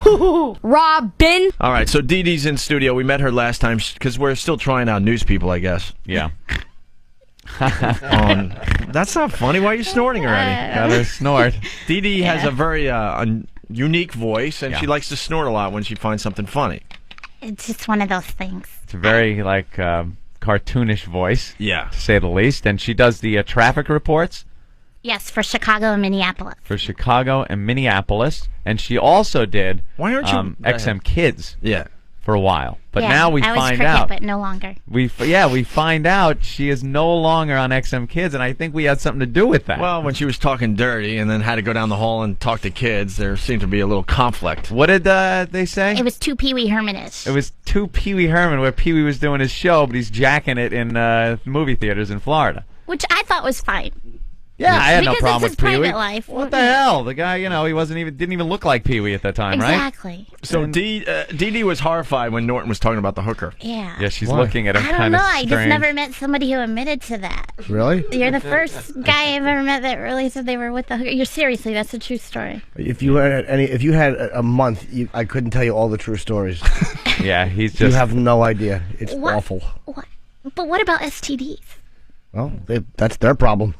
HooHooHooRobin. All right, so Dee Dee's in studio. We met her last time because we're still trying out news people, I guess. Yeah. That's not funny. Why are you snorting already? Got her snort. Dee Dee has a very unique voice, and Yeah. she likes to snort a lot when she finds something funny. It's just one of those things. It's a very, cartoonish voice, Yeah. to say the least. And she does the traffic reports Yes, for Chicago and Minneapolis. for Chicago and Minneapolis. And she also did Why aren't you... XM Kids Yeah. for a while. But Yeah, now we I was find cricket, out. but no longer. We find out she is no longer on XM Kids, and I think we had something to do with that. Well, when she was talking dirty and then had to go down the hall and talk to kids, there seemed to be a little conflict. What did they say? It was too Pee Wee Herman-ish. It was too Pee Wee Herman, where Pee Wee was doing his show, but he's jacking it in movie theaters in Florida. Which I thought was fine. Yeah, I had no Because problem it's with his Pee Wee. private life. What the hell? The guy, he didn't even look like Pee Wee at that time, right? Exactly. So Dee Dee was horrified when Norton was talking about the hooker. Yeah. Yeah, she's Why? looking at him I don't kind know. of I strange. just never met somebody who admitted to that. Really? You're the first guy I've ever met that really said they were with the hooker. You're seriously, that's a true story. If you had a month, I couldn't tell you all the true stories. Yeah, he's You just... have no idea. It's What? awful. What? But what about STDs? Well, that's their problem.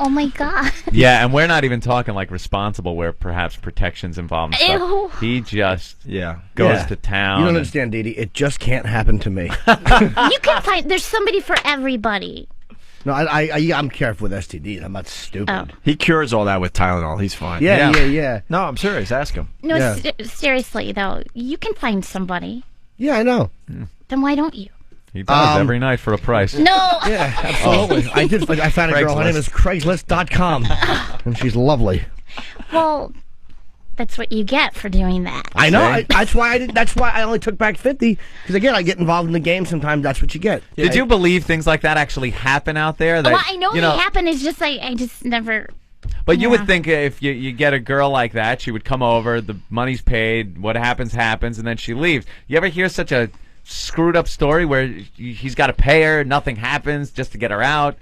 Oh my God. Yeah, and we're not even talking like responsible, where perhaps protection's involved and stuff. Ew. He just Yeah. goes Yeah. to town. You don't and- understand, Dee Dee. It just can't happen to me. You can find, there's somebody for everybody. No, I'm careful with STDs. I'm not stupid. Oh. He cures all that with Tylenol. He's fine. Yeah. No, I'm serious. Ask him. No, Yeah. seriously though, you can find somebody. Yeah, I know. Then why don't you? He does every night for a price. No. Yeah, absolutely. I found a girl. Her name is Craigslist.com, and she's lovely. Well, that's what you get for doing that. I know. See? That's why I didn't. That's why I only took back 50. Because again, I get involved in the game. Sometimes that's what you get. Did you believe things like that actually happen out there? That, Well, I know they happen. It's just I just never. But you Yeah. would think if you get a girl like that, she would come over, the money's paid, what happens, happens, and then she leaves. You ever hear such a screwed up story where he's got to pay her, nothing happens just to get her out?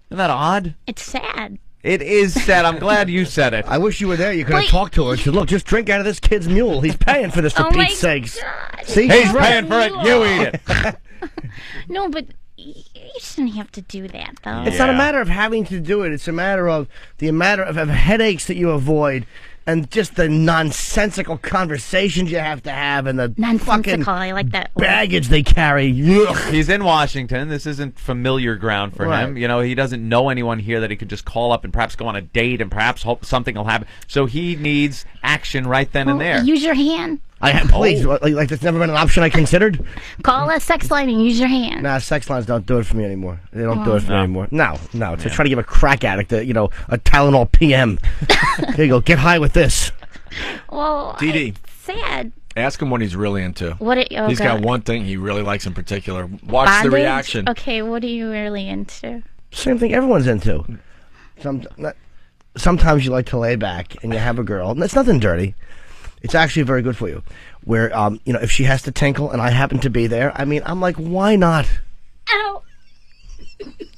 Isn't that odd? It's sad. It is sad. I'm glad you said it. I wish you were there. You could have Wait. talked to her and said, "Look, just drink out of this kid's mule. He's paying for this, for Oh my Pete's sakes." God. See, He's she's right. paying for it. You eat it. No, but you shouldn't have to do that though. It's not a Yeah. matter of having to do it. It's a matter of the amount of headaches that you avoid, and just the nonsensical conversations you have to have, and the fucking Nonsensical. I like that word. baggage they carry. Ugh. He's in Washington. This isn't familiar ground for him. Right. He doesn't know anyone here that he could just call up and perhaps go on a date and perhaps hope something will happen. So he needs action right then and there. Use your hand. Please, like that's never been an option I considered. Call a sex line and use your hand. Nah, sex lines don't do it for me anymore. They don't do it for me anymore. No. To try to give a crack addict, a Tylenol PM. There you go. Get high with this. Well, Dee Dee. it's sad. Ask him what he's really into. He's got one thing he really likes in particular. Watch the Bondage? reaction. Okay, what are you really into? Same thing everyone's into. Sometimes you like to lay back and you have a girl, and it's nothing dirty. It's actually very good for you. Where, if she has to tinkle and I happen to be there, I'm like, why not? Ow!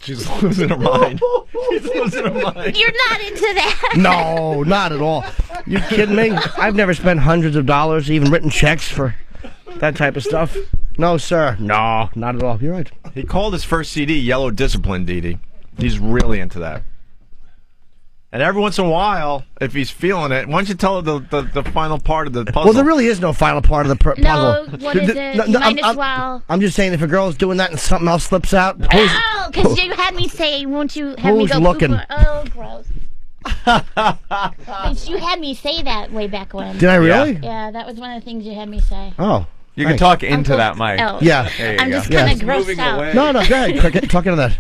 She's losing her mind. She's losing her mind. You're not into that. No, not at all. You kidding me? I've never spent hundreds of dollars, even written checks for that type of stuff. No, sir. No, not at all. You're right. He called his first CD Yellow Discipline, Dee Dee. He's really into that. And every once in a while, if he's feeling it, why don't you tell her the final part of the puzzle? Well, there really is no final part of the puzzle. No, what is it? You might as well. I'm just saying, if a girl's doing that and something else slips out, Oh, because you had me say, won't you have me Who's go looking? poop on- Oh, gross. But you had me say that way back when. did I really? Yeah, that was one of the things you had me say. Oh, You can thanks. talk into Uncle- that mic. Oh. Yeah. There you I'm go. just kind of Yeah. grossed Moving out. away. No, go ahead. Talk into that.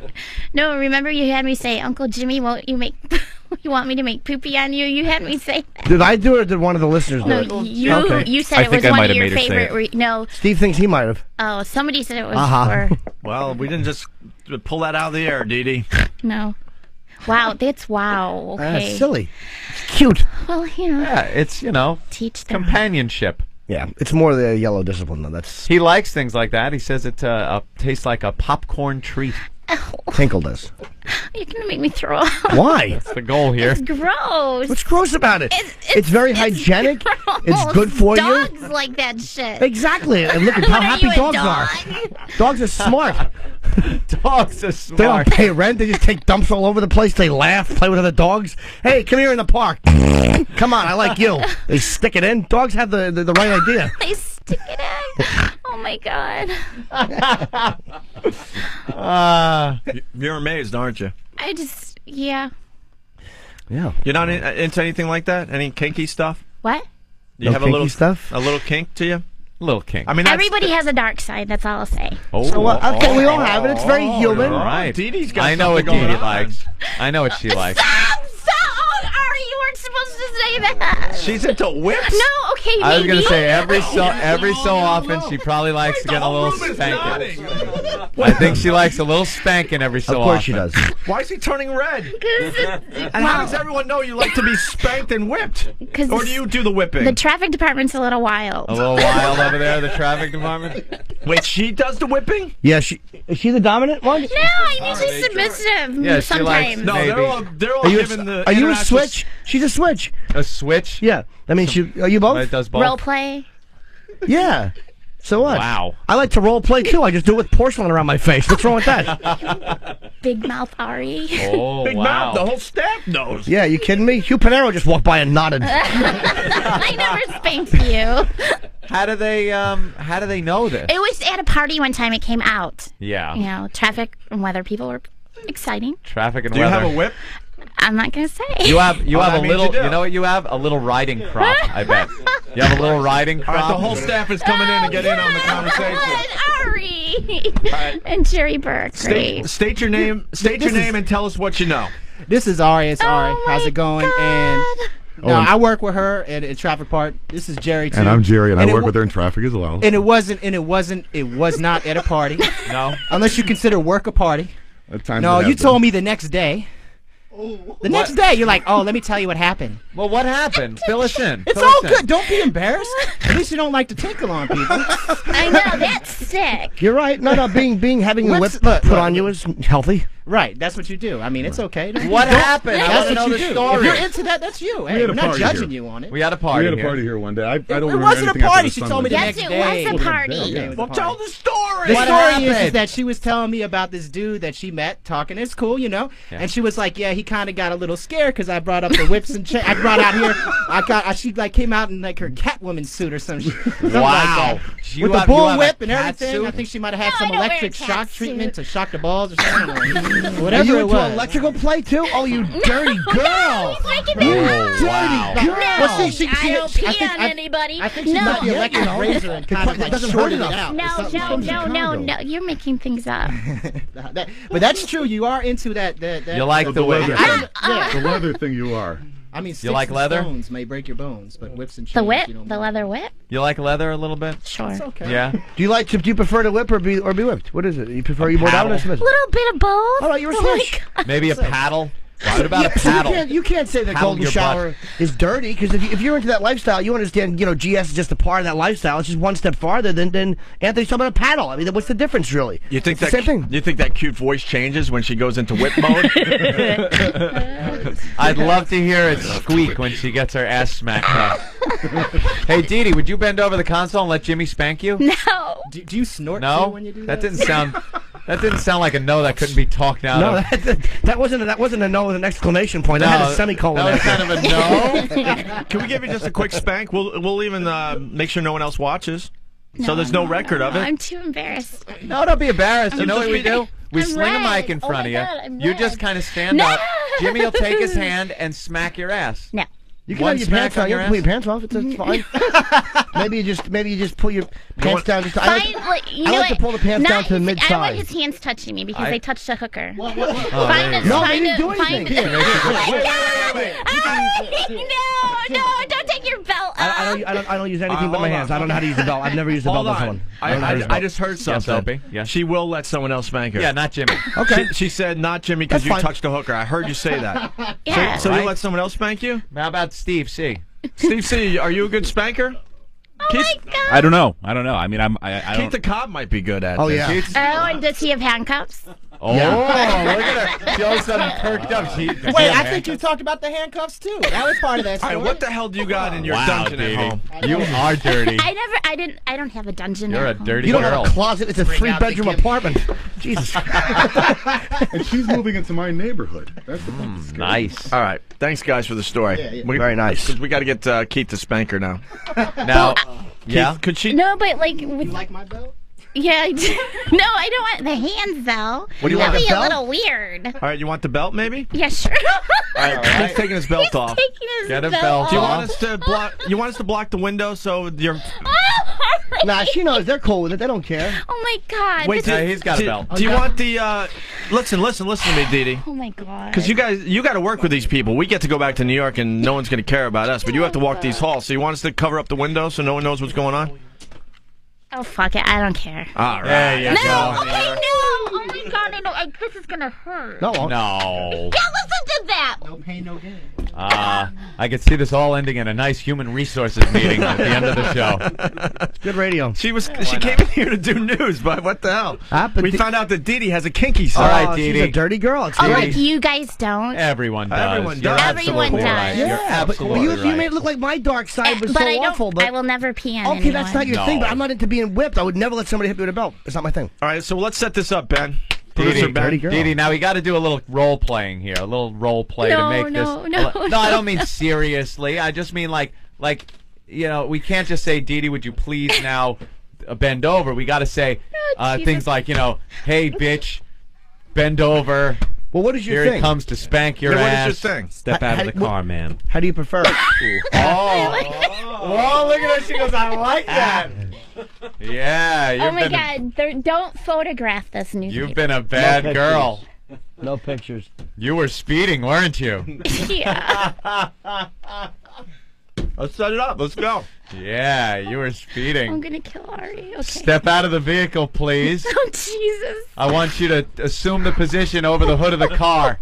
No, remember you had me say, Uncle Jimmy, won't you make... You want me to make poopy on you? You had me say that. Did I do it or did one of the listeners do No, it? you Okay. said I it was think I one might of have your made her say favorite... No, Steve thinks he might have. oh, somebody said it was Uh-huh. for... Well, we didn't just pull that out of the air, Dee Dee. No. Wow, that's wow. Okay. That's silly. It's cute. Well, Yeah, it's, teach them. companionship. Yeah, it's more the Yellow Discipline, though. That's He likes things like that. He says it tastes like a popcorn treat. Tinkle does. You're gonna make me throw up. Why? That's the goal here. It's gross. What's gross about it? It's very hygienic. Gross. It's good for you. Dogs like that shit. Exactly. And look at how What, are happy you a dogs dog? are. Dogs are smart. Dogs are smart. They don't pay rent. They just take dumps all over the place. They laugh, play with other dogs. Hey, come here in the park. Come on, I like you. They stick it in. Dogs have the right idea. They stick it in. Oh my god. You're amazed, aren't you? Yeah. Yeah. You're not into anything like that? Any kinky stuff? What? Do you No have a kinky little stuff? A little kink to you? Little king. I mean, that's, Everybody has a dark side. That's all I'll say. Oh, So what? Okay, we all have it. It's very human. All right. Dee Dee's got I know what something Dee going Dee on. likes. I know what she likes. Stop! Ari, you weren't supposed to say that. She's into whips? No, okay, I was maybe. gonna say every so often she probably likes to get a little Ruben's spanking. nodding. I think she likes a little spanking every so Of often. course she does. Why is he turning red? Because And how does everyone know you like to be spanked and whipped? Or do you do the whipping? the traffic department's a little wild. A little wild over there, the traffic department. Wait, she does the whipping? Yeah, is she the dominant one? No, I'm usually submissive Yeah, she sometimes. likes- No, Maybe. they're all Are you giving the a international- switch? She's a switch. A switch. Yeah. That means are you both? It does both. Role play. Yeah. So what? Wow. I like to role play too. I just do it with porcelain around my face. What's wrong with that? Big mouth Ari. Oh Big wow. mouth, the whole staff knows. Yeah, you kidding me? Hugh Panero just walked by and nodded. I never spanked you. How do they know this? It was at a party one time. It came out. Yeah. You know, traffic and weather people were exciting. Traffic and Do you weather. have a whip? I'm not gonna say. You have Oh, a that means little. you do. You know what you have? A little riding crop. I bet. You have a little riding All crop. right, the whole staff is coming in to get in on the conversation. Ari right. and Jerry Burke. State your name. State your name and tell us what you know. This is Ari. It's Ari. Oh How's my it going? God. And no, I work with her at Traffic Park. This is Jerry too. And I'm Jerry, and I it work wa- with her in traffic as well. And it was not at a party. No. Unless you consider work a party. At times No, it you has told been. me the next day. The next day, you're like, oh, let me tell you what happened. Well, what happened? Fill us in. It's Fill all us in. good. Don't be embarrassed. At least you don't like to tinkle on people. I know that's sick. You're right. No, having a whip Look, put on you is healthy. Right, that's what you do. I mean, it's okay. What happened? I That's want to know what you the do. If story. you're into that, that's you. Hey, had a we're not party judging here. you on it. We had a We party had a here. party here one day. I don't It remember wasn't a anything after party. the She sun told me the went Yes, next it day. was a party. Okay, it was a Well, party. tell the story. The What story is happened? that she was telling me about this dude that she met talking. It's cool, you know. Yeah. And she was like, "Yeah, he kind of got a little scared because I brought up the whips and I brought out here. She like came out in like her Catwoman suit or some shit. Wow. You With the have- you bull have a whip and cat everything. suit? I think she might have had No, some I don't wear a electric cat shock suit. treatment to shock the balls or something. Are Whatever you it into was. electrical play too? Oh, you dirty girl! No, he's making that up. Wow. No, Well, see, I don't I pee think- on anybody. I think she no. got the electric you know. razor and kind of It like doesn't hurt shorted it enough. out. or No, something. no, from no, no, Chicago. no. You're making things up. But that's true. You are into that. You like the way? leather. I don't, yeah. The leather thing you are. I mean, sticks like and leather? stones may break your bones, but whips and chains. The whip, you don't the mind. leather whip. You like leather a little bit? Sure. It's okay. Yeah. Do you prefer to whip or be whipped? What is it? You prefer you more down or paddle. submissive? A little bit of both. All right, you're a Oh my switch. God. Maybe a paddle. What about a paddle? You can't say that Paddle golden your shower is dirty because if you're into that lifestyle, you understand. You know, GS is just a part of that lifestyle. It's just one step farther than Anthony's talking about a paddle. I mean, what's the difference really? You think It's that the same thing? You think that cute voice changes when she goes into whip mode? I'd love to hear it squeak when she gets her ass smacked up. Hey, Dee Dee, would you bend over the console and let Jimmy spank you? No. Do you snort too No, when you do that that? didn't sound. That didn't sound like a no that couldn't be talked out No, of. that wasn't a no with an exclamation point. That had a semicolon. That was after. kind of a no. Can we give you just a quick spank? We'll even make sure no one else watches, so there's no record of it. I'm too embarrassed. No, don't be embarrassed. You know what we do? We I'm sling a red. mic in Oh front my of you. God, I'm You red. just kind of stand No. up. Jimmy will take his hand and smack your ass. No. You can One have your smack pants on on. You your can pull your ass? pants off. It's fine. maybe you just pull your pants down. Just I Fine, like, you I know like to what? pull the pants Not down to the his- mid I don't want thigh. his hands touching me because I- they touched a hooker. Oh, Find there a, you go. No, they find didn't a, do find anything. a- No, don't take your belt off. I don't use anything but my hold hands. on. I don't know how to use the belt. I've never used the belt Hold on on. someone. I don't know how to use the I belt. just heard something. Opie. Yeah. She will let someone else spank her. Yeah, not Jimmy. Okay. She said not Jimmy because That's you fine. touched a hooker. I heard you say that. Yeah. So Right. you let someone else spank you? How about Steve C? Steve C, are you a good spanker? Oh my God. I don't know. I mean, I Keith don't. the Cop might be good at Oh this. yeah. Keith? Oh, and does he have handcuffs? Oh, look at her. She all of a sudden perked up. Wait, I think you talked about the handcuffs too. That was part of that All story. right, what the hell do you got in your Wow, dungeon Dee at Dee. home? You are dirty. I don't have a dungeon. You're a at home. dirty You don't girl. have a closet. It's a Bring out the 3-bedroom gift. apartment. Jesus. And she's moving into my neighborhood. That's the thing. Nice. All right, thanks guys for the story. Yeah. Very nice. We got to get Keith the spanker now. Now, Keith, could she? No, but like, You like my belt? yeah, I do. No, I don't want the hands though. What do you That'd want, be the a belt? little weird. All right, you want the belt maybe? Yeah, sure. All right, Keith's taking his belt off. Taking his Get a belt belt off. Do you off. want us to block? You want us to block the window so you're? Nah, she knows. They're cool with it. They don't care. Oh my god. Wait, this is- he's got a belt. Do you want the? Listen to me, Dee Dee. oh my god. Because you got to work with these people. We get to go back to New York, and no one's going to care about us. But you have to walk these halls. So you want us to cover up the window so no one knows what's going on? Oh fuck it, I don't care. All right. There you No, go. okay, no. Oh my god, I know. This is gonna hurt. No, it won't. No. Yeah, listen to that. No pain, no gain. I could see this all ending in a nice human resources meeting at the end of the show. Good radio. She came in here to do news, but what the hell? But We fond out that Dee Dee has a kinky side. All right, Oh, Dee she's a Dee. dirty girl. It's Oh, great. like you guys don't. Everyone does. Everyone You're does. absolutely Everyone right. does. You're Yeah, but absolutely you right. made it look like my dark side was but so I don't. awful. But I will never pee on okay, anyone. that's not your No. thing. But I'm not into being whipped. I would never let somebody hit me with a belt. It's not my thing. All right, so let's set this up, Ben. Dee Producer Dee, Ben. dirty girl. Dee Dee, now we got to do a little role playing here, a little role play No, to make no, this. no, No, I don't mean seriously. I just mean like we can't just say, Dee Dee, would you please now bend over? We got to say Jesus. things like, hey, bitch, bend over. Well, what is your Here thing? he comes to spank your Now, what ass. is your thing? Step out of the car, man. How do you prefer it? Oh, look at her. She goes, I like that. Yeah, you've Oh my been god! Don't photograph this newspaper. you've been a bad pictures. girl. No pictures. You were speeding, weren't you? Yeah. Let's set it up. Let's go. Yeah, you were I'm speeding. gonna kill Ari. Okay. Step out of the vehicle, please. Oh Jesus! I want you to assume the position over the hood of the car.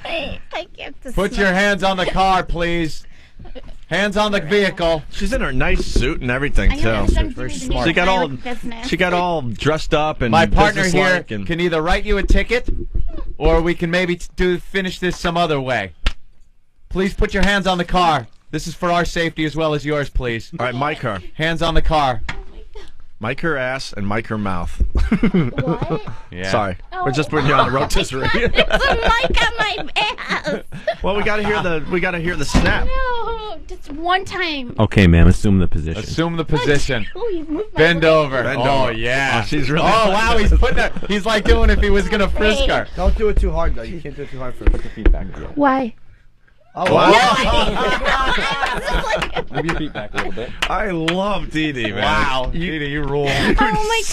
I can't. Put your hands on the car, please. Hands on the vehicle. She's in her nice suit and everything too. She got all dressed up and My partner here businesslike and can either write you a ticket, or we can maybe finish this some other way. Please put your hands on the car. This is for our safety as well as yours, please. All right, mic her. Hands on the car. Mic her ass and mic her mouth. What? Yeah. Sorry, we're just putting you on the rotisserie. It's a mic on my ass. Well, we gotta hear the snap. No, just one time. Okay, ma'am, assume the position. Assume the position. Oh, you moved my Bend leg. over. Bend Oh, over. yeah. Oh, she's really Oh, like wow, this. he's putting her. He's like doing if he was going to frisk her. Don't do it too hard, though. You can't do it too hard for put the feet back. Why? Oh, Wow. Move your feet back a little bit. I love Dee Dee, man. Wow. You rule. Oh my All right,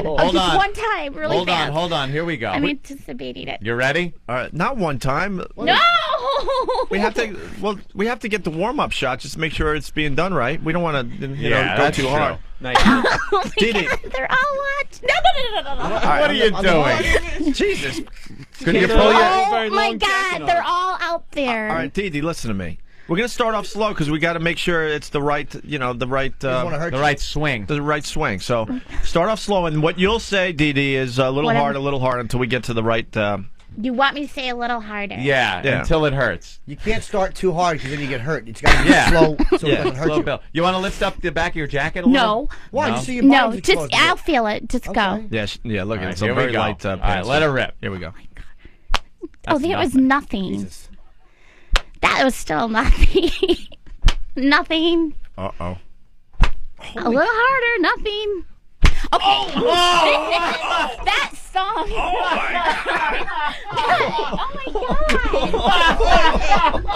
god! hold Just on. one time, really Hold fast. on, hold on. Here we go. I'm anticipating it. You ready? All right, not one time. No! We have to get the warm-up shot just to make sure it's being done right. We don't want to, go that's too true. hard. Nice. Oh my Dee Dee. god, they're all watching. No. What are you doing? Jesus. Could you pull your... Oh my god, they're all out there. All right, Dee Dee, listen to me. We're gonna start off slow because we got to make sure it's the right, the right, The right swing. the right swing. So start off slow, and what you'll say, Dee Dee, is a little hard until we get to the right. You want me to say a little harder? Yeah, Yeah. until it hurts. You can't start too hard because then you get hurt. It's got to be Yeah. slow so Yeah. it doesn't hurt Slow you. Bill. You want to lift up the back of your jacket a little? No. Why? No. Just so your No, bottom's just exposed. I'll feel it. Just go. Okay. Yeah, look, All right, it's a here we very go. light. All right, pants. let her rip. Here we go. Oh, there was nothing. Jesus. That was still nothing. Nothing. Uh-oh. A little harder. Nothing. Okay. That song.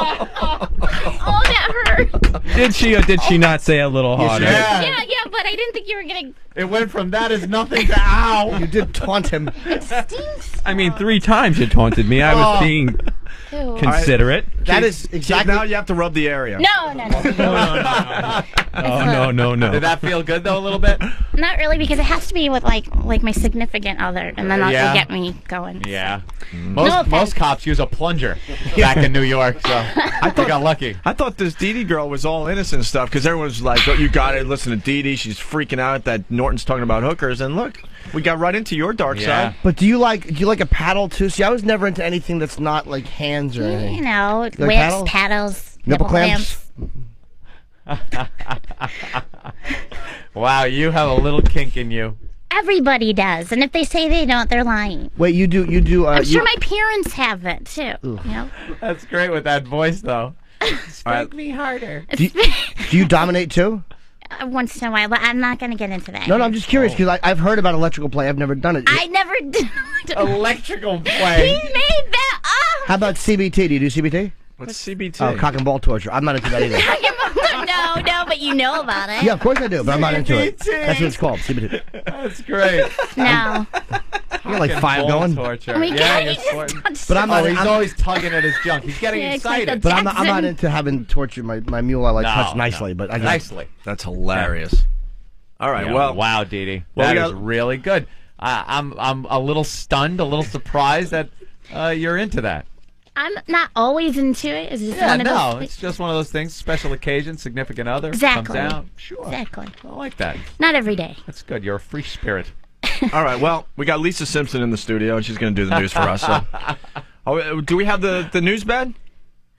Oh, that hurt. Did she or did she not say a little harder? Yeah. Yeah, but I didn't think you were gonna. It went from that is nothing to ow. You did taunt him. It stings. I mean, 3 times you taunted me. I was being Ew. considerate. That is See, exactly. now you have to rub the area. No. No. Did that feel good though a little bit? Not really, because it has to be with like my significant other, and then that'll get me going. Yeah. No offense. Most cops use a plunger back in New York, so I got lucky. I thought this Dee Dee girl was all innocent stuff because everyone was like, oh, you got to listen to Dee Dee. She's freaking out that Norton's talking about hookers. And look, we got right into your dark Yeah. side. But do you like a paddle too? See, I was never into anything that's not like hands or anything. You know, like whips, paddles, Nipple clamps? Wow, you have a little kink in you. Everybody does, and if they say they don't, they're lying. Wait, you do. I'm sure my parents have it too. You know? That's great with that voice, though. Spank me harder. Do you dominate too? Once in a while, but I'm not going to get into that. No, I'm just curious because I've heard about electrical play. I've never done it. I never did. Electrical He play. made that up. How about CBT? Do you do CBT? What's CBT? Oh, cock and ball torture. I'm not into that either. No, but you know about it. Yeah, of course I do, but I'm not into it. CBT. That's what it's called, CBT. That's great. No. You got like 5 Ball going. torture. Oh my Yeah, God, you're he just sweating. touched But I'm it. not. He's always tugging at his junk. He's getting Yeah, it's like excited. the But I'm not Jackson. into having tortured my mule. I like touch No. nicely, but I Nicely. That's hilarious. All right, Yeah, well, wow, Dee Dee. Well, That we is got- really good. I'm a little stunned, a little surprised that you're into that. I'm not always into it. It's just Yeah, one of no, those. it's just one of those things. Special occasion, significant other Exactly. comes out. Sure, Exactly. I like that. Not every day. That's good. You're a free spirit. all right, well, we got Lisa Simpson in the studio, and she's going to do the news for us. So. Oh, do we have the news bed?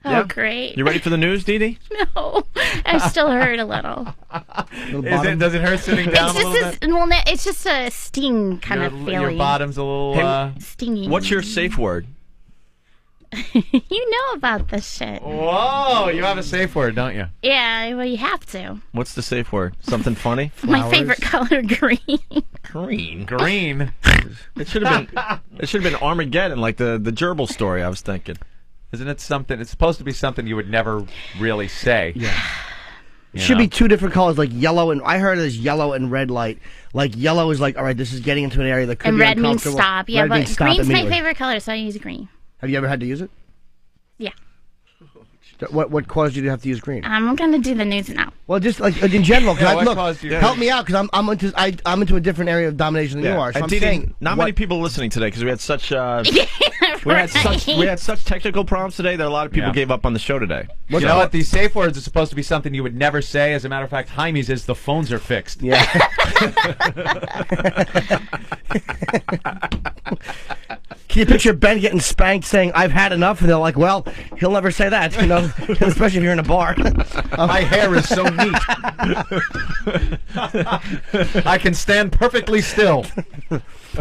Oh, Yeah. great. You ready for the news, Dee Dee? No, I'm still hurt a little. Does it hurt sitting down It's a little just bit? it's just a sting kind of feeling. Your bottom's a little. Hey, Stinging. What's your safe word? You know about this shit. Whoa! You have a safe word, don't you? Yeah, well, you have to. What's the safe word? Something funny? My favorite color, green. Green. Green. It should have been Armageddon, like the gerbil story. I was thinking. Isn't it something? It's supposed to be something you would never really say. Yeah. You Should know? be 2 different colors, like yellow and I heard it as yellow and red light. Like yellow is like, all right, this is getting into an area that could And be red means uncomfortable. stop. Yeah, Red but means stop green's my immediately. favorite color, so I use green. Have you ever had to use it? Yeah. What caused you to have to use green? I'm gonna do the news now. Well, just like in general, Yeah, what look, caused you to- help me out because I'm into a different area of domination than you are. So And I'm Dee Dee, saying, not many people listening today because we had such we Right. had such technical problems today that a lot of people Yeah. gave up on the show today. You know what? These safe words are supposed to be something you would never say. As a matter of fact, Jaime's is the phones are fixed. Yeah. Can you picture Ben getting spanked saying, I've had enough? And they're like, well, he'll never say that, you know, especially if you're in a bar. My hair is so neat. I can stand perfectly still.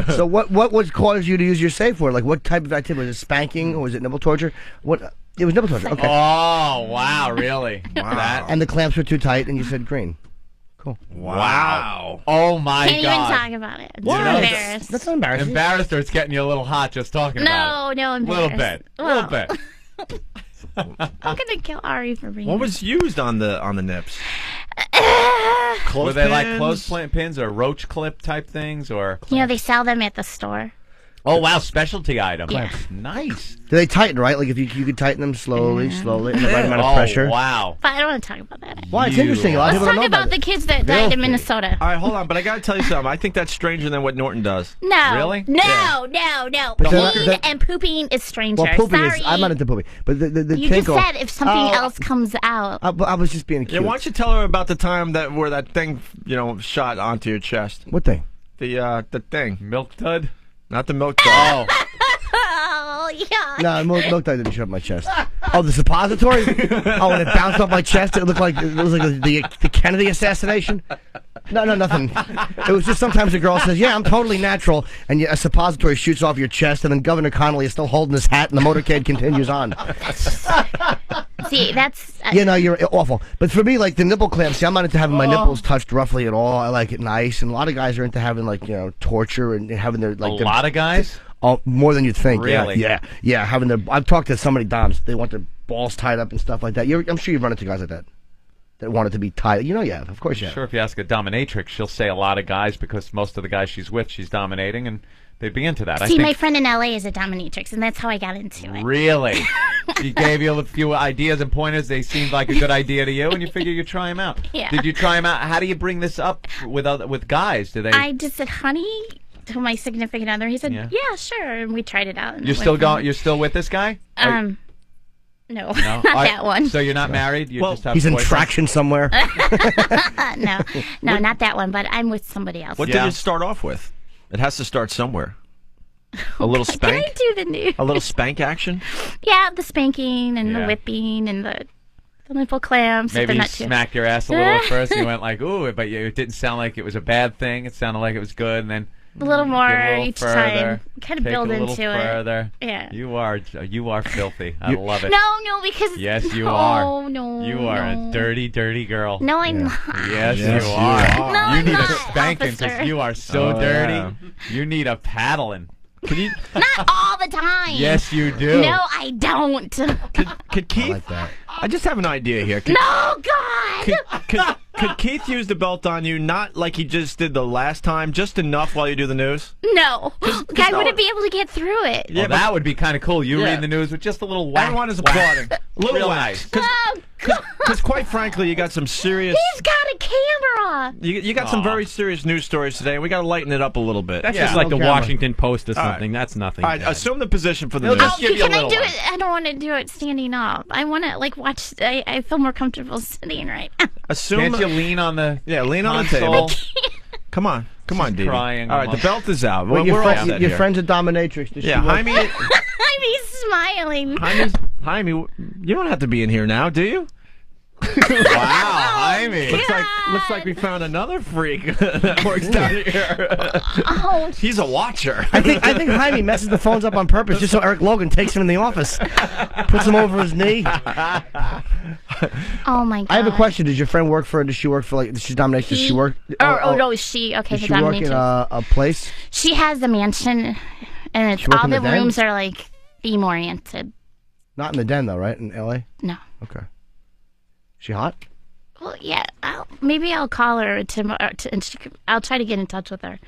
So what would cause you to use your safe word? Like what type of activity? Was it spanking or was it nipple torture? What? It was nipple torture. Okay. Oh, wow, really? Wow. And the clamps were too tight and you said green. Cool. Wow. Oh, my Can't God. even talk about it. I'm so Why? embarrassed. That's not embarrassing. Embarrassed or it's getting you a little hot just talking about it? No, A embarrassed. little bit. A Well, little bit. I'm gonna kill Ari for being. What was used on the nips? Were they like Clothespins? clothespins or roach clip type things or? You know, they sell them at the store. Oh wow, specialty item. Yeah. Nice. Do they tighten, right? Like if you could tighten them slowly, and the right amount of Oh pressure. wow. But I don't want to talk about that. Why? It's You interesting. A lot of Let's people don't talk know about the it. kids that died in Filthy. Minnesota. All right, hold on, but I got to tell you something. I think that's stranger than what Norton does. No. Really? No, Yeah. no. But Peeing and pooping is stranger. Well, pooping Sorry. is. I'm not into pooping, but the You just tinkle. said if something Oh, else comes out. I was just being Yeah, cute. why don't you tell her about the time where that thing, shot onto your chest? What thing? The thing, Milk tud. not the milk jar. Oh, yeah. No, milk dye didn't show up my chest. Oh, the suppository? Oh, and it bounced off my chest. It was like the Kennedy assassination. No, nothing. It was just sometimes a girl says, "Yeah, I'm totally natural," and a suppository shoots off your chest, and then Governor Connolly is still holding his hat, and the motorcade continues on. See, that's. You're awful. But for me, like the nipple clamps, see, I'm not into having my nipples touched roughly at all. I like it nice, and a lot of guys are into having torture and having their A lot of guys. Oh, more than you'd think. Really? Yeah. Having their. I've talked to so many doms. They want their balls tied up and stuff like that. I'm sure you've run into guys like that. that wanted to be tied? You know you have. Of course you have. Sure, if you ask a dominatrix, she'll say a lot of guys because most of the guys she's with, she's dominating, and they'd be into that. See, my friend in LA is a dominatrix, and that's how I got into it. Really? She gave you a few ideas and pointers. They seemed like a good idea to you, and you figure you'd try them out. Yeah. Did you try them out? How do you bring this up with guys? Do they? I just said, honey, to my significant other. He said, Yeah. yeah, sure, and we tried it out. And You're it still went going? You're still with this guy? No, No? not that one. So you're not married? You just have He's in boyfriends? traction somewhere. No, not that one. But I'm with somebody else. What did it start off with? It has to start somewhere. A little Can spank? I do the news? A little spank action? Yeah, the spanking and Yeah. the whipping and the nipple clamps. if Maybe they're you not too- smacked your ass a little at first, and you went like, ooh, but it didn't sound like it was a bad thing. It sounded like it was good, and then a little more get a little each further, time. Kind of take build a little into further. it. Yeah. You are filthy. I love it. No, because Yes, you no, are. No, You are no. a dirty, dirty girl. No, I'm not. Yes, Yes, you you are. are. No, You I'm need not, a spanking because officer. you are so Oh, dirty. yeah. You need a paddling. Can you? Not all the time. Yes, you do. No, I don't. Could Keith? I like that. I just have an idea here. No, God. Could Keith use the belt on you, not like he just did the last time, just enough while you do the news? No. I wouldn't be able to get through it. Well, that would be kind of cool. You Yeah. read the news with just a little whack. Everyone is whack. applauding. A little Real whack. nice. Oh, God. Because quite frankly, you got some serious. He's got a camera. You got some very serious news stories today, and we got to lighten it up a little bit. That's Yeah. just like No the camera. Washington Post or All right. something. That's nothing. All right, assume the position for the He'll news. just give you a Can I little do one. it? I don't want to do it standing up. I want to watch. I feel more comfortable sitting right now. Assume. Can't you lean on the lean on the console? table. Come on, Dee. crying All right, the almost. belt is out. Well, We're your, all friend, set your here. friend's a dominatrix. Does Yeah, she work- Jaime. He's smiling. Jaime, you don't have to be in here now, do you? Wow, Jaime. Looks like we found another freak that works down here. Oh, He's a watcher. I think Jaime messes the phones up on purpose just so Eric Logan takes him in the office, puts him over his knee. oh my God. I have a question. Does your friend work for? Does she work for she's dominatrix? Does she work? No, she. Okay, Does the she work in dominatrix. a place? She has a mansion, and it's She work all in the the den? rooms are like theme oriented. Not in the den though, right? In L.A. No. Okay. She hot? Well, yeah. Maybe I'll call her tomorrow. I'll try to get in touch with her,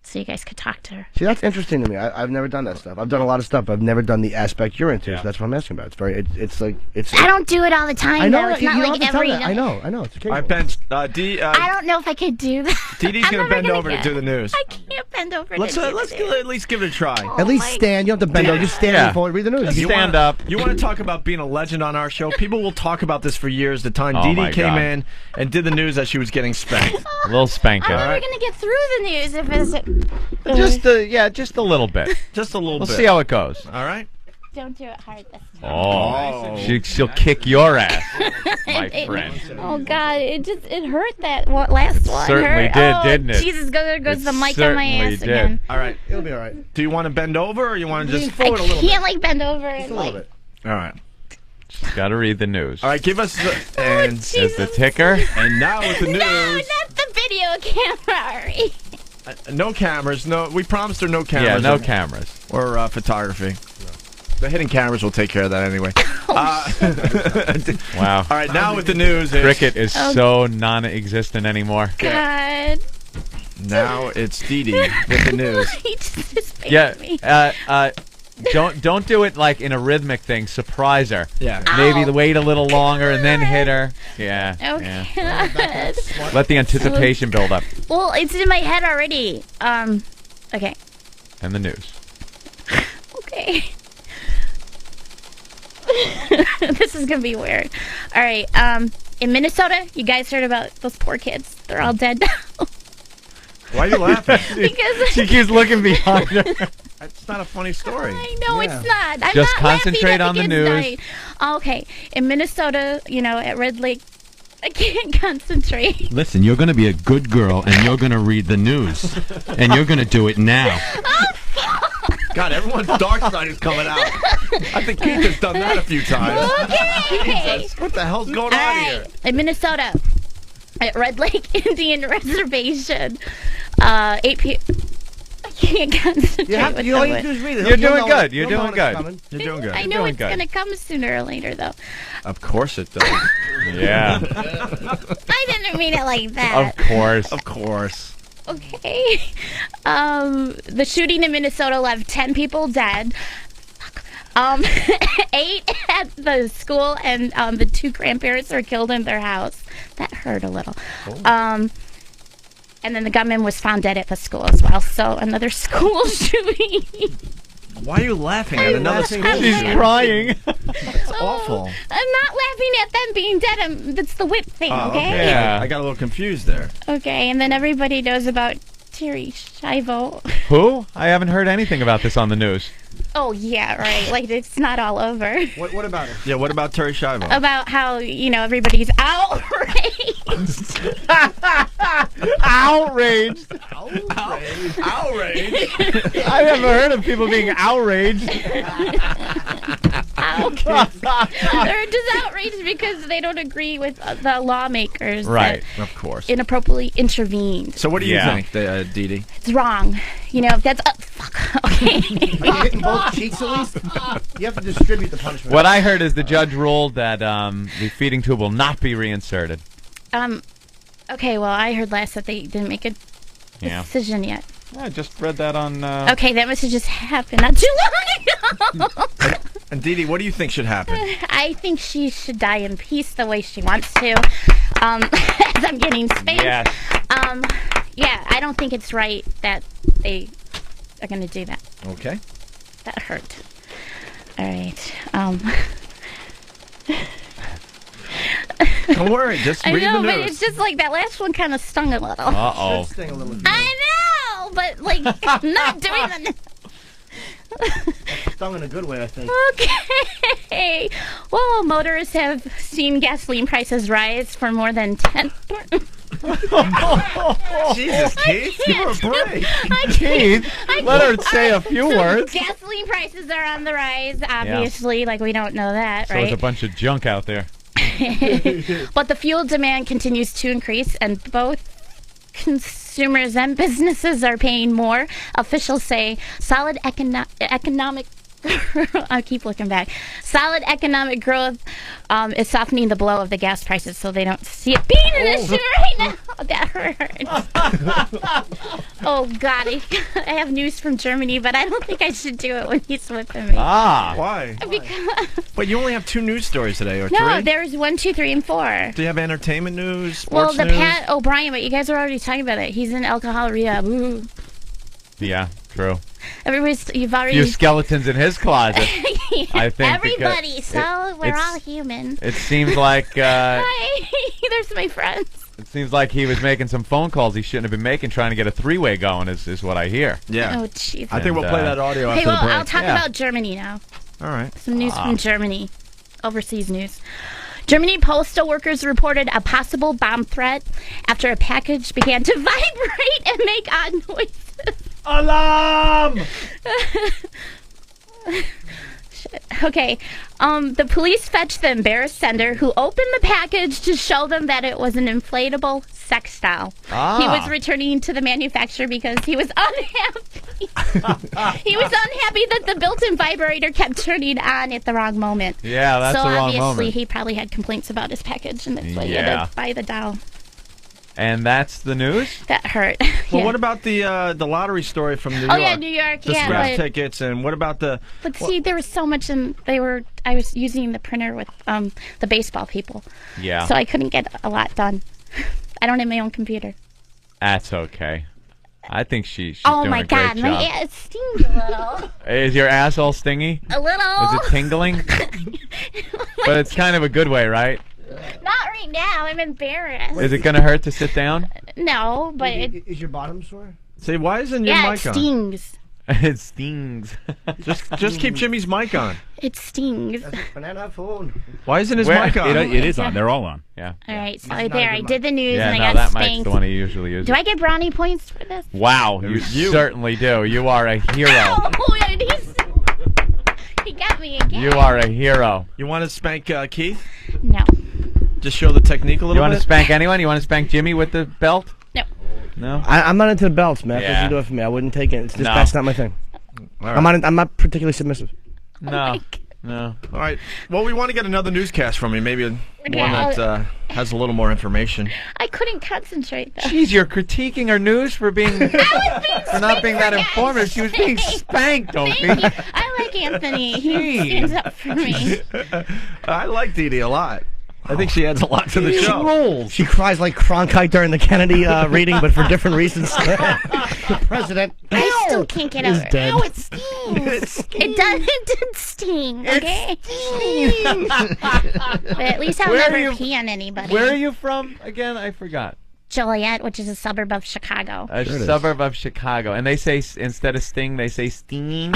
so you guys could talk to her. See, that's interesting to me. I've never done that stuff. I've done a lot of stuff. But I've never done the aspect you're into. So that's what I'm asking about. It's very. It's like it's. I don't do it all the time. I know. Though. It's you not don't like have to tell every. that. I know. It's occasional. All right, Ben. Dee. I don't know if I could do that. Dee Dee's I'm gonna never bend over to get- do the news. I can't bend over. Let's to do let's the news. at least give it a try. At least my- stand. You don't have to bend over. Just stand Yeah. forward. Read the news. Just You- stand up. You want to talk about being a legend on our show? People will talk about this for years. The time Oh, Dee my Dee came God. in and did the news as she was getting spanked. A little spanking. I'm never gonna get through the news if it's. Just a little bit. Just a little We'll bit. see how it goes. All right. Don't do it hard this time. Oh, she'll kick your ass, my friend. Oh God! It hurt that last one. Certainly hurt. did, oh, didn't it? Jesus, there goes It the mic on my certainly ass did. again. All right. It'll be all right. Do you want to bend over or you want to Lean just? forward a I little can't bit. bend over Just and a little bit. All right. Got to read the news. All right. Give us the and Is the Jesus. ticker? and now with the No, news. not the video camera. Ari. No cameras. No. We promised her no cameras. Yeah, no cameras. or photography. The hidden cameras will take care of that anyway. Wow. All right. Now with the news. is- Cricket is so non-existent anymore. God. Now it's Dee Dee with the news. He just spanked Yeah. me. Don't do it like in a rhythmic thing. Surprise her. Yeah. Maybe Ow. wait a little longer and then hit her. Yeah. Oh Yeah. God. Let the anticipation build up. Well, it's in my head already. Okay. And the news. Okay. This is gonna be weird. All right. In Minnesota, you guys heard about those poor kids? They're all dead now. Why are you laughing? Because She keeps looking behind her. It's not a funny story. I know it's not. I'm Just not laughing concentrate at on the kids news. dying. Okay. In Minnesota, at Red Lake, I can't concentrate. Listen, you're going to be a good girl, and you're going to read the news, and you're going to do it now. God, everyone's Darkside is coming out. I think Keith has done that a few times. Okay. Jesus, what the hell's going All on right. here? In Minnesota, at Red Lake Indian Reservation, 8 p.m. I can't concentrate. You have to. with You all the you whip. do is read it. You're You'll doing know good. it. You're You'll know doing when it's good. coming. You're doing good. I know doing it's good. gonna come sooner or later, though. Of course it does. Yeah. I didn't mean it like that. Of course. Of course. Okay. The shooting in Minnesota left 10 people dead. 8 at the school, and the 2 grandparents were killed in their house. That hurt a little. And then the gunman was found dead at the school as well. So another school shooting. Why are you laughing at another school? She's crying. It's awful. I'm not laughing at them being dead. That's the whip thing, Oh, okay? Yeah. I got a little confused there. Okay, and then everybody knows about Terry Schiavo. Who? I haven't heard anything about this on the news. Oh, yeah, right. Like, it's not all over. What about it? Yeah, what about Terry Schiavo? About how, everybody's outraged. Outraged. Outrage! I never heard of people being outraged. They're just outraged because they don't agree with the lawmakers Right. Of course. that inappropriately intervened. So what do you Yeah. think, Dee Dee? It's wrong. That's fuck. Okay. Are you hitting both cheeks at least? You have to distribute the punishment. What I heard is the judge ruled that the feeding tube will not be reinserted. Okay. Well, I heard last that they didn't make a Yeah. decision yet. I just read that on. Okay, that must have just happened not too long ago. And Dee Dee, what do you think should happen? I think she should die in peace the way she wants to. As I'm getting spanked. Yes. Yeah, I don't think it's right that they are going to do that. Okay. That hurt. All right. Don't worry, just I read know, the but news. it's just like that last one kind of stung a little. Uh-oh. Should sting a little. I know, but like I'm not doing the. Stung in a good way, I think. Okay. Well, motorists have seen gasoline prices rise for more than 10. Jesus, Keith, give her a break. Keith, let her say a few words. Gasoline prices are on the rise, obviously. Like, we don't know that, So there's a right? bunch of junk out there. But the fuel demand continues to increase, and both consumers and businesses are paying more. Officials say solid economic I keep looking back. Solid economic growth is softening the blow of the gas prices, so they don't see it being an issue right now. That hurts. Oh, God. I have news from Germany, but I don't think I should do it when he's whipping me. Ah. Why? Because, But you only have 2 news stories today, or no, 3? there's 1, 2, 3, and 4. Do you have entertainment news, Well, sports the news? Pat O'Brien, but you guys are already talking about it. He's in alcohol rehab. Ooh. Yeah, true. You've already. Few skeletons in his closet. I think Everybody, because so we're it's- all human. It seems like Hi, there's my friends. it seems like he was making some phone calls he shouldn't have been making, trying to get a 3-way going. Is what I hear. Yeah. Oh, jeez. I think we'll play that audio Hey, after well, the break. I'll talk Yeah. about Germany now. All right. Some news from Germany. Overseas news. Germany postal workers reported a possible bomb threat after a package began to vibrate and make odd noises. Alarm! Okay. The police fetched the embarrassed sender, who opened the package to show them that it was an inflatable sex doll. Ah. He was returning to the manufacturer because he was unhappy. He was unhappy that the built-in vibrator kept turning on at the wrong moment. Yeah, that's so the wrong obviously moment. he probably had complaints about his package, and that's why he Yeah. had to buy the doll. And that's the news? That hurt. Well, Yeah. what about the lottery story from New York? Oh yeah, New York. The Yeah, scrap but, tickets, and what about the? but see, there was so much, and I was using the printer with the baseball people, Yeah. so I couldn't get a lot done. I don't have my own computer. That's okay. I think she's Oh doing my a great God, my job. ass stings a little. Is your asshole stingy? A little. Is it tingling? But it's kind of a good way, right? Not right now. I'm embarrassed. Is it going to hurt to sit down? No, but Is your bottom sore? See, why isn't your yeah, it mic on? stings. It stings. Just keep Jimmy's mic on. It stings. Banana phone. Why isn't his Where- mic on? It is on. They're all on. Yeah. All right, so This is not there, a I good did the news Yeah, and no, I got that mic's spanked. the one he usually uses. Do I get brownie points for this? Wow, you You. certainly do. You are a hero. Oh, and he got me again. You are a hero. You want to spank Keith? No. Just show the technique a little You want bit. to spank anyone? You want to spank Jimmy with the belt? No. No. I'm not into the belts, man. Yeah. You do it for me. I wouldn't take it. It's just No. that's not my thing. All right. I'm not particularly submissive. No. No. All right. Well, we want to get another newscast from you. Maybe one that has a little more information. I couldn't concentrate though. Jeez, you're critiquing her news for not being that informative. She was being spanked, Thank Opie. you. I like Anthony. He stands up for me. I like Dee Dee a lot. I think she adds a lot to the show. Rolls. She cries like Cronkite during the Kennedy reading, but for different reasons. The president I still can't get over it. dead. Ow, it stings. It did sting, okay? But at least I'll Where are never you- pee on anybody. Where are you from again? I forgot. Joliet, which is a suburb of Chicago. A suburb of Chicago. And they say, instead of sting, they say sting.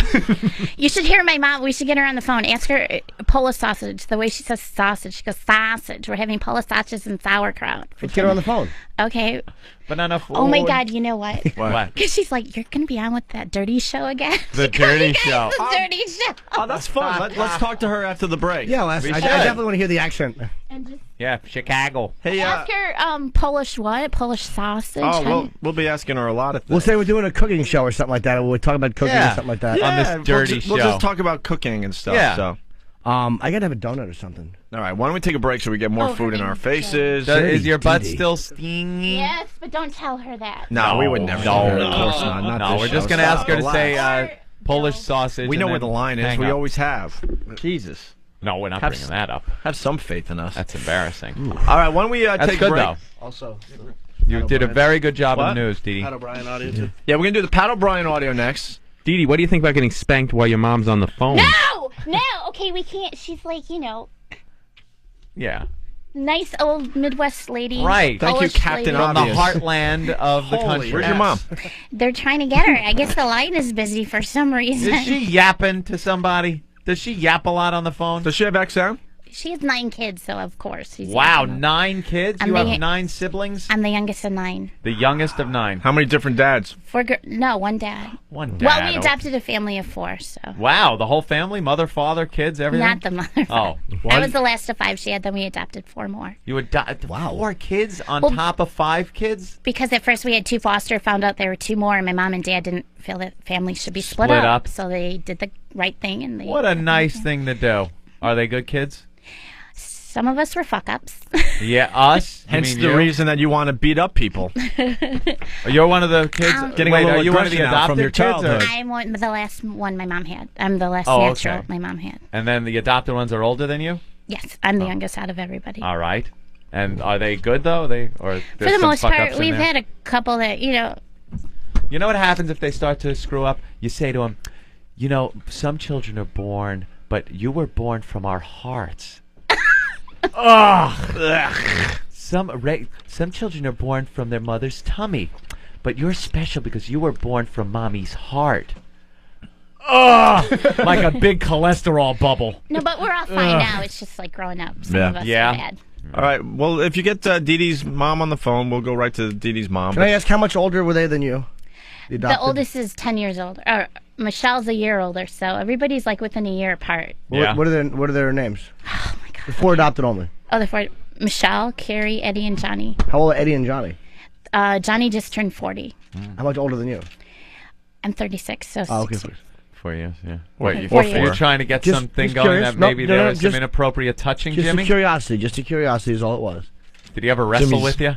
You should hear my mom. We should get her on the phone. Ask her Polish sausage. The way she says sausage, she goes sausage. We're having Polish sausages and sauerkraut. Let's get her on the phone. Okay. Banana food. Oh my God, you know what? What? Because she's like, you're going to be on with that dirty show again? The dirty show. The dirty show. Oh, that's fun. Let's talk to her after the break. Yeah, Les, I should. definitely want to hear the accent. And just Yeah, Chicago. Hey, ask her Polish what? Polish sausage? we'll be asking her a lot of things. We'll say we're doing a cooking show or something like that, or we'll talk about cooking Yeah. or something like that. on this dirty we'll show. just talk about cooking and stuff. Yeah. So. I gotta have a donut or something. All right, why don't we take a break so we get more food in our faces? Is your butt Dee Dee. still stingy? Yes, but don't tell her that. No, we would never. No, do that. Of course not. Not No, this we're show. just going to ask her to Stop. say Relax. Polish sausage. We and know then where the line is. hang We up. always have. Jesus. No, we're not Have bringing that up. Have some faith in us. That's embarrassing. All right, why don't we That's take good, a break? though. Also, You did a very good job What? in the news, Dee Dee. Pat O'Brien audio too. Yeah, we're going to do the Pat O'Brien audio next. Dee Dee, what do you think about getting spanked while your mom's on the phone? No, okay, we can't. She's like, Yeah. nice old Midwest lady. Right. Thank you, Polish Captain lady. From the Obvious. heartland of the Holy, country. where's your mom? They're trying to get her. I guess the line is busy for some reason. Is she yapping to somebody? Does she yap a lot on the phone? Does she have XM? She has 9 kids, so of course. She's Wow, young. 9 kids? I'm You have the- 9 siblings? I'm the youngest of 9. The youngest of 9. How many different dads? No, one dad. One dad. Well, we adopted a family of 4, so. Wow, the whole family? Mother, father, kids, everything? Not the mother. Oh. I was the last of 5 she had, then we adopted 4 more. You adopted 4 kids on Well- top of 5 kids? Because at first we had 2 foster, found out there were 2 more, and my mom and dad didn't feel that families should be split Split up. So they did the right thing. And they. What a nice thing to do. Are they good kids? Some of us were fuck-ups. Yeah, us? You Hence mean the you? reason that you want to beat up people. You're one of the kids? Getting Wait, a little are you one of the aggression out from adopted your kids? Or? childhood. I'm the last one my mom had. I'm the last Oh, natural okay. my mom had. And then the adopted ones are older than you? Yes, I'm the youngest out of everybody. All right. And are they good, though? Or For the most part, we've had a couple that, You know what happens if they start to screw up? You say to them, some children are born, but you were born from our hearts. Some children are born from their mother's tummy, but you're special because you were born from mommy's heart. Like a big cholesterol bubble. No, but we're all fine now. It's just like growing up. Some of us Yeah. are bad. All right, well, if you get Dee Dee's mom on the phone, we'll go right to Dee Dee's mom. Can I ask how much older were they than you? The oldest is 10 years older. Or Michelle's a year older, so everybody's like within a year apart. Yeah. What are their names? Oh my God. The 4 adopted only. Oh, the 4. Michelle, Carrie, Eddie, and Johnny. How old are Eddie and Johnny? Johnny just turned 40. How much older than you? I'm 36, so Oh, okay. 60. 4 years, yeah. Wait, you 4 Are you years. trying to get Just- something just going curious. that maybe Nope, there no, was some just- inappropriate touching, Just Jimmy? a curiosity. Just a curiosity is all it was. Did he ever wrestle Jimmy's- with you?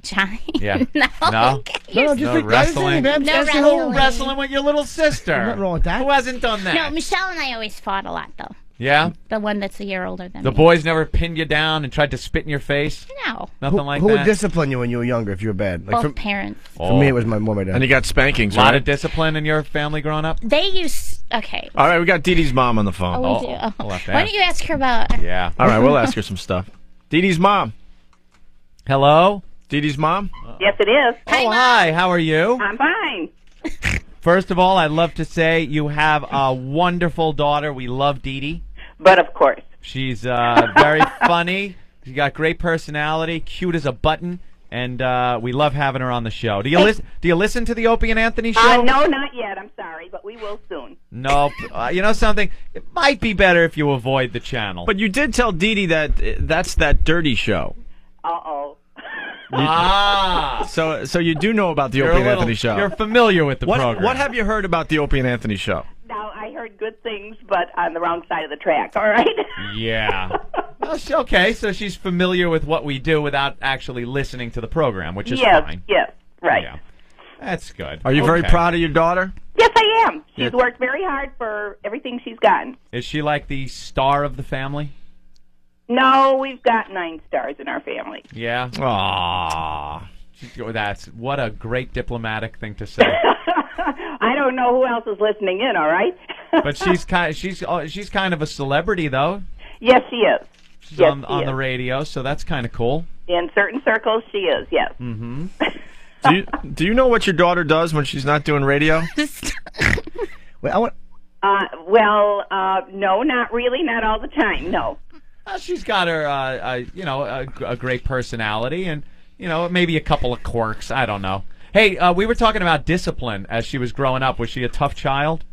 Johnny? Yeah. No. No? You're- No wrestling? No wrestling. Wrestling with your little sister. Nothing wrong with that. Who hasn't done that? No, Michelle and I always fought a lot, though. Yeah? The one that's a year older than The me. boys never pinned you down and tried to spit in your face? No. Nothing Who, like who that? would discipline you when you were younger if you were bad? Both for parents. me, it was more my dad. And you got spankings, A lot right? of discipline in your family growing up? They used... Okay. All right, we got Dee Dee's mom on the phone. Oh, we do. Oh, we'll have to Why ask. don't you ask her about... Yeah. All right, we'll ask her some stuff. Dee Dee's mom. Hello? Dee Dee's mom? Yes, it is. Hi, how are you? I'm fine. First of all, I'd love to say you have a wonderful daughter. We love Dee Dee. But of course. She's very funny. She's got great personality, cute as a button, and we love having her on the show. Do you listen to the Opie and Anthony show? No, not yet. I'm sorry, but we will soon. Nope. You know something? It might be better if you avoid the channel. But you did tell Dee Dee that that's that dirty show. Uh-oh. So you do know about the You're Opie a and little- Anthony show. You're familiar with the program. What have you heard about the Opie and Anthony show? Now, I heard good things, but on the wrong side of the track, all right? Yeah. Well, okay, so she's familiar with what we do without actually listening to the program, which is yes, fine. yes, right. Yeah. That's good. Are you very Okay. proud of your daughter? Yes, I am. She's Yeah. worked very hard for everything she's gotten. Is she like the star of the family? No, we've got 9 stars in our family. Yeah. Aww. That's what a great diplomatic thing to say. I don't know who else is listening in, all right? But she's kind of a celebrity though. Yes, she is. She's Yes, on she the is. radio, so that's kind of cool. In certain circles, she is, yes. Mm-hmm. Do you know what your daughter does when she's not doing radio? Wait, I want. No, not really, not all the time, no. She's got her, a great personality, and maybe a couple of quirks. I don't know. Hey, we were talking about discipline as she was growing up. Was she a tough child?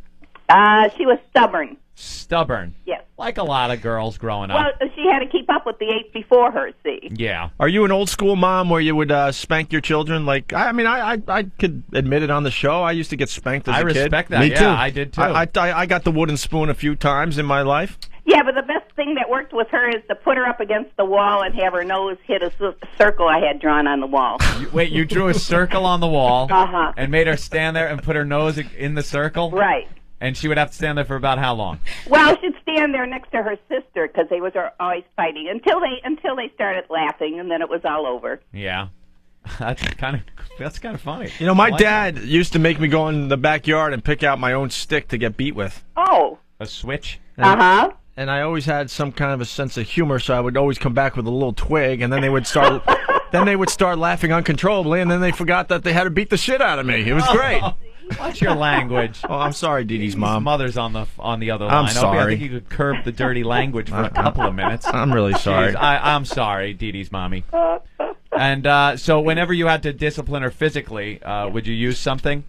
She was stubborn. Stubborn. Yes. Like a lot of girls growing Well, up. she had to keep up with the 8 before her, see? Yeah. Are you an old school mom where you would spank your children? Like, I could admit it on the show. I used to get spanked as I a kid. respect that. Me Yeah, too. I did too. I got the wooden spoon a few times in my life. Yeah, but the best thing that worked with her is to put her up against the wall and have her nose hit a circle I had drawn on the wall. Wait, you drew a circle on the wall Uh-huh. and made her stand there and put her nose in the circle? Right. And she would have to stand there for about how long? Well, she'd stand there next to her sister because they was always fighting until they started laughing, and then it was all over. Yeah. That's kind of funny. You know, my I like dad used to make me go in the backyard and pick out my own stick to get beat with. Oh. that. A switch? Uh-huh. And I always had some kind of a sense of humor, so I would always come back with a little twig, and then they would start laughing uncontrollably, and then they forgot that they had to beat the shit out of me. It was great. Watch your language. Oh, I'm sorry, Dee Dee's His mom. mother's on the other line. I'm Opie, I sorry. think you could curb the dirty language for a couple of minutes. I'm really sorry. Jeez, I'm sorry, Dee Dee's mommy. And so whenever you had to discipline her physically, would you use something?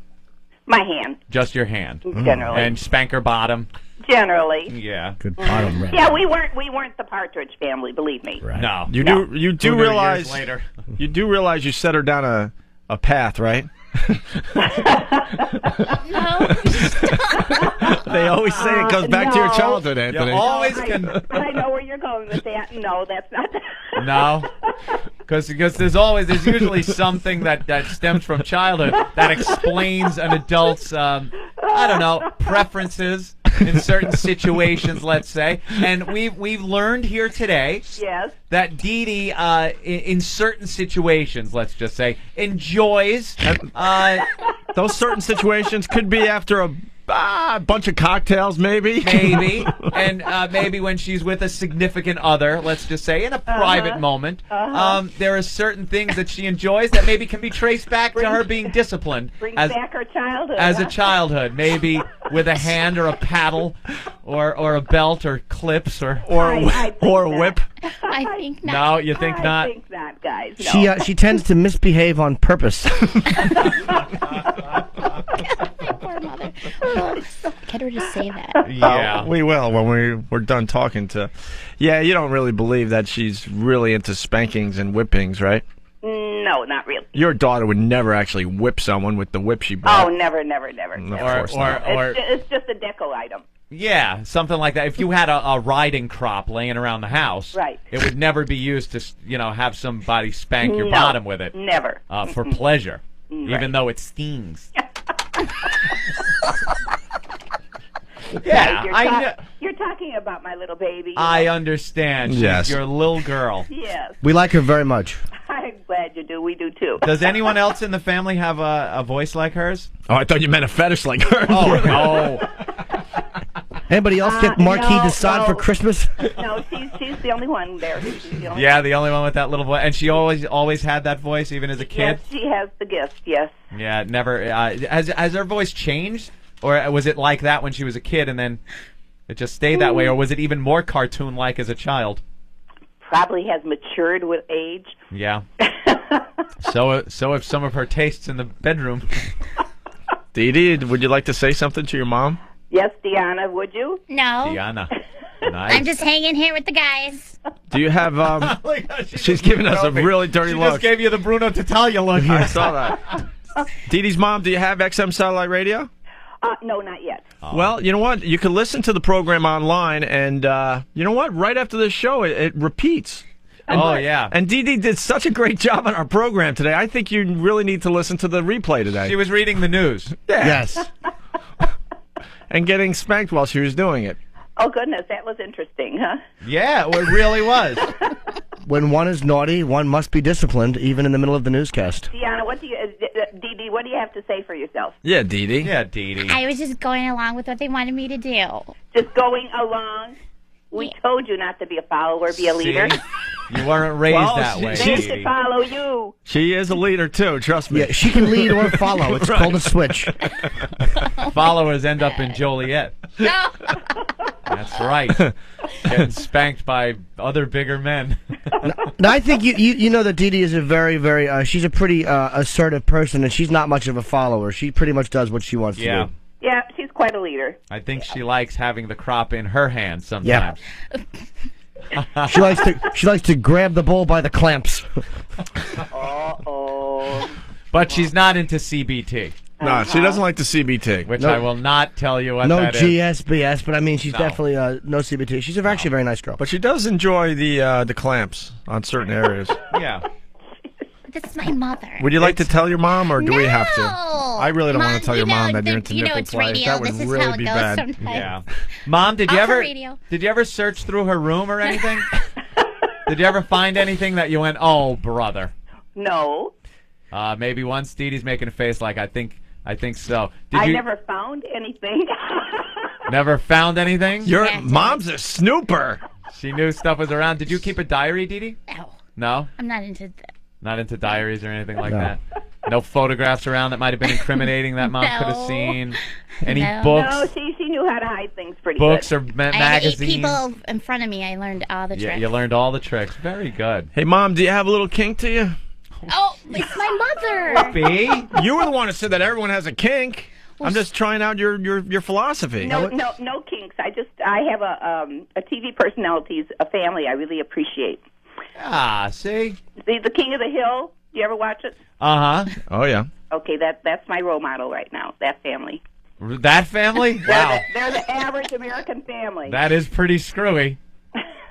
My hand, Just your hand. generally. And spank her bottom? Generally. Yeah. Good bottom rap. Yeah, we weren't the Partridge Family, believe me. Right. No. You No. do Who knew realize years later. you do realize you set her down a path, right? No. They always say it goes back to your no. childhood, Anthony. You always can... I know where you're going with that. No, that's not. No, because there's usually something that stems from childhood that explains an adult's preferences in certain situations, let's say. And we've learned here today Yes. that Dee Dee in certain situations, let's just say, enjoys Those certain situations could be after a bunch of cocktails, maybe. maybe, and maybe when she's with a significant other, let's just say, in a private moment, there are certain things that she enjoys that maybe can be traced back to her being disciplined Brings as back her childhood. as a huh? childhood, maybe with a hand or a paddle, or a belt or clips or I think or a not. whip. I think not. no, you think I not? think not, guys. No. She tends to misbehave on purpose. Poor mother. Well, get her to say that. Yeah. We will when we're done talking to. Yeah, you don't really believe that she's really into spankings and whippings, right? No, not really. Your daughter would never actually whip someone with the whip she bought. Oh, never, never, never. No. never. or course not. It's just a deco item. Yeah, something like that. If you had a riding crop laying around the house, Right. it would never be used to have somebody spank your No, bottom with it Never. for pleasure, Right. even though it stings. Yeah, You're talking about my little baby. you I know. understand. She's Yes. your little girl. Yes. We like her very much. I'm glad you do. We do too. Does anyone else in the family have a voice like hers? Oh, I thought you meant a fetish like hers. Oh, no. Anybody else get Marquis no, de Sade no. for Christmas? No, she's the only one there. She's the only Yeah, the only one with that little voice. And she always had that voice, even as a kid? Yes, she has the gift, yes. Yeah, never. Has her voice changed? Or was it like that when she was a kid and then it just stayed that way? Or was it even more cartoon-like as a child? Probably has matured with age. Yeah. So if some of her tastes in the bedroom. Dee Dee, would you like to say something to your mom? Yes, Deanna, would you? No. Diana. Nice. I'm just hanging here with the guys. Do you have? She's giving us a really dirty She look. just gave you the Bruno Tattaglia look. I saw that. Dee Dee's mom, do you have XM satellite radio? No, not yet. Well, you know what? You can listen to the program online, and you know what? Right after this show, it repeats. Yeah. And Dee Dee did such a great job on our program today. I think you really need to listen to the replay today. She was reading the news. Yeah. Yes. And getting spanked while she was doing it. Oh, goodness, that was interesting, huh? Yeah, it really was. When one is naughty, one must be disciplined, even in the middle of the newscast. Deanna, Dee Dee, what do you have to say for yourself? Yeah, Dee Dee. Yeah, Dee Dee. I was just going along with what they wanted me to do. Just going along. We told you not to be a follower, be a leader. See? You weren't raised Well, that way, They Dee should Dee. follow you. She is a leader, too. Trust me. Yeah, she can lead or follow. It's called a switch. Followers end up in Joliet. No. That's right. Getting spanked by other bigger men. Now, I think you know that Dee Dee is a very, very, she's a pretty assertive person, and she's not much of a follower. She pretty much does what she wants to do. Yeah, she's quite a leader. I think she likes having the crop in her hands sometimes. She likes to grab the bull by the clamps. Uh-oh. But she's not into CBT, No, she doesn't like the CBT. which Nope. I will not tell you what No that is. GSBS, but I mean, she's No. definitely no CBT. She's actually a very nice girl. But she does enjoy the clamps on certain areas. Yeah. That's my mother. Would you like to tell your mom, or do we have to? No! I really don't want to tell your mom that you're into you know nipple it's play. radio. That would This is really how it be goes bad. sometimes. Yeah. Mom, did you Off the ever radio. search through her room or anything? Did you ever find anything that you went, "Oh, brother"? No, Maybe once. Dee Dee's making a face like I think so. Did I you never found anything. never found anything? Your Yeah, mom's a snooper. She knew stuff was around. Did you keep a diary, Dee Dee? No, No? I'm not into that. Not into diaries or anything like No. that? No photographs around that might have been incriminating that mom could have No. seen? Any No. books? No, she knew how to hide things pretty Books good. or I had 8 magazines? people in front of me. I learned all the Yeah, tricks. you learned all the tricks. Very good. Hey, Mom, do you have a little kink to you? Oh, it's my mother. B? You were the one who said that everyone has a kink. I'm just trying out your philosophy. No kinks. I have a TV personality's a family I really appreciate. Ah, see? The King of the Hill. You ever watch it? Uh-huh. Oh, yeah. Okay, that's my role model right now. That family. That family? Wow. They're the average American family. That is pretty screwy.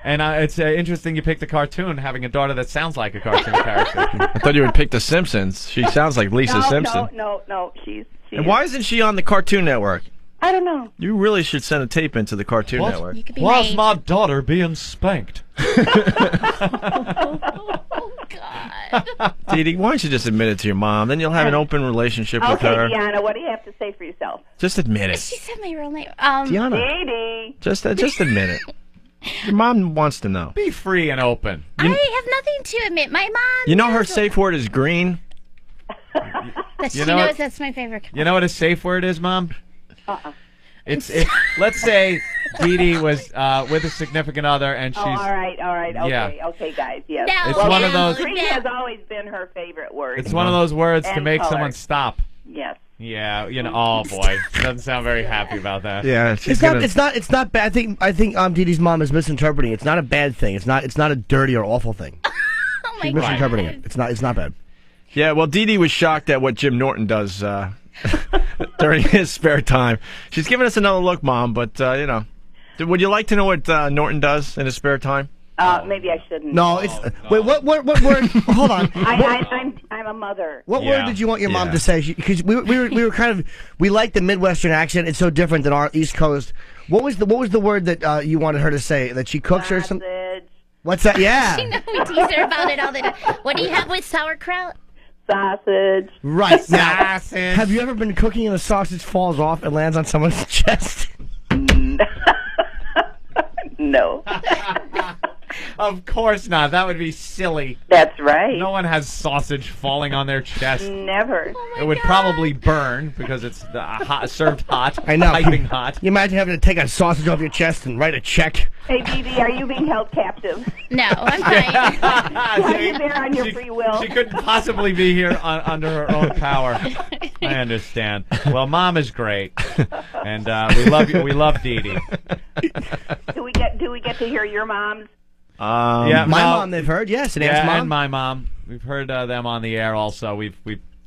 And it's interesting you picked a cartoon, having a daughter that sounds like a cartoon character. I thought you would pick The Simpsons. She sounds like Lisa Simpson. No. She's And why isn't she on the Cartoon Network? I don't know. You really should send a tape into the Cartoon Network. You could be Why's my... my daughter being spanked? Oh, God. Dee Dee, why don't you just admit it to your mom? Then you'll have an open relationship with Okay, her. Deanna, what do you have to say for yourself? Just admit it. She said my real name. Deanna. Dee Dee. Just admit it. Your mom wants to know. Be free and open. I have nothing to admit. My mom. You know her knows safe word is green? that she You know knows what? that's my favorite color. You know what a safe word is, Mom? It's let's say Dee Dee was with a significant other and she's All right. Yeah. Okay, guys. Yes. No, It's one of those- Green has always been her favorite word. it's one of those words to And make color. someone stop. Yes. Yeah, you know. Oh boy, doesn't sound very happy about that. Yeah, It's not bad. I think Dee Dee's mom is misinterpreting it. It's not a bad thing. It's not a dirty or awful thing. Oh my She's God. misinterpreting it. It's not bad. Yeah, well, Dee Dee was shocked at what Jim Norton does during his spare time. She's giving us another look, Mom, but, you know. Would you like to know what Norton does in his spare time? Maybe I shouldn't. No, it's wait. What word? Hold on. I'm a mother. What Yeah. word did you want your mom Yeah. to say? Because we were kind of we like the Midwestern accent. It's so different than our East Coast. What was the word that you wanted her to say that she cooks or something? Sausage. What's that? Yeah. We tease her about it all the time. What do you have with sauerkraut? Sausage. Right. Now, Sausage. have you ever been cooking and the sausage falls off and lands on someone's chest? No. Of course not. That would be silly. That's right. No one has sausage falling on their chest. Never. It would probably burn because it's served hot. I know. Piping hot. You imagine having to take a sausage off your chest and write a check. Hey, Dee Dee, are you being held captive? No, I'm fine. Are you there on your free will? She couldn't possibly be here under her own power. I understand. Well, Mom is great, and we love you. We love Dee Dee. Do we get to hear your moms? Yeah, My mom, they've heard, yes, and Aunt's mom. and my mom. We've heard them on the air. Also, we've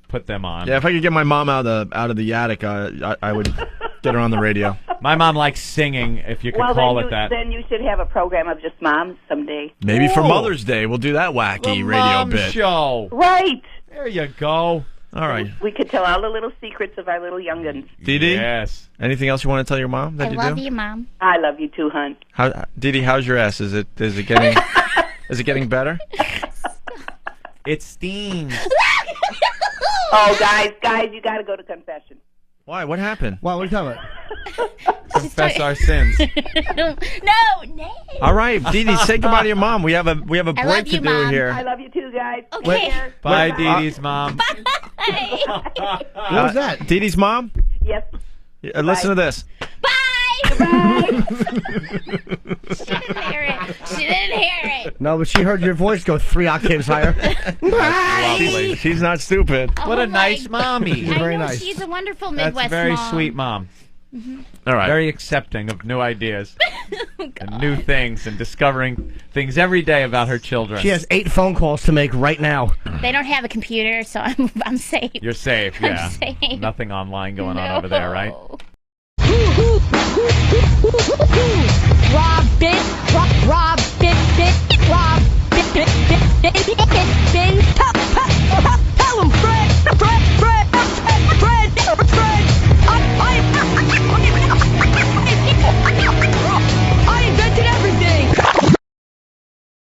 put them on. Yeah, if I could get my mom out of the attic, I would get her on the radio. My mom likes singing, if you could call it that. Then you should have a program of just moms someday. Maybe for Mother's Day, we'll do that wacky The radio Mom bit. Show. Right. There you go. All right. We could tell all the little secrets of our little young'uns. Dee Dee? Yes. Anything else you want to tell your mom that I you love do? you, Mom. I love you too, hon. Dee Dee, how's your ass? Is it getting is it getting better? It steams. Oh, guys, you got to go to confession. Why? What happened? What are you talking about? Confess our sins. No. All right, Dee Dee, say goodbye to your mom. We have a break love to you, do Mom. here. I love you too, guys. Okay. Bye, Dee Dee's mom. Bye. What was that? Dee Dee's mom? Yes. Listen to this. Bye. Bye. She didn't hear it. She didn't hear it. No, but she heard your voice go 3 octaves higher. Lovely. She's not stupid. What Oh a nice my- mommy. I very know, nice. she's a wonderful That's Midwest a very mom. sweet mom. All right. Very accepting of new ideas and new things and discovering things every day about her children. She has 8 phone calls to make right now. They don't have a computer, so I'm safe. You're safe, I'm yeah. safe. Nothing online going on over there, right? Robin, Robin,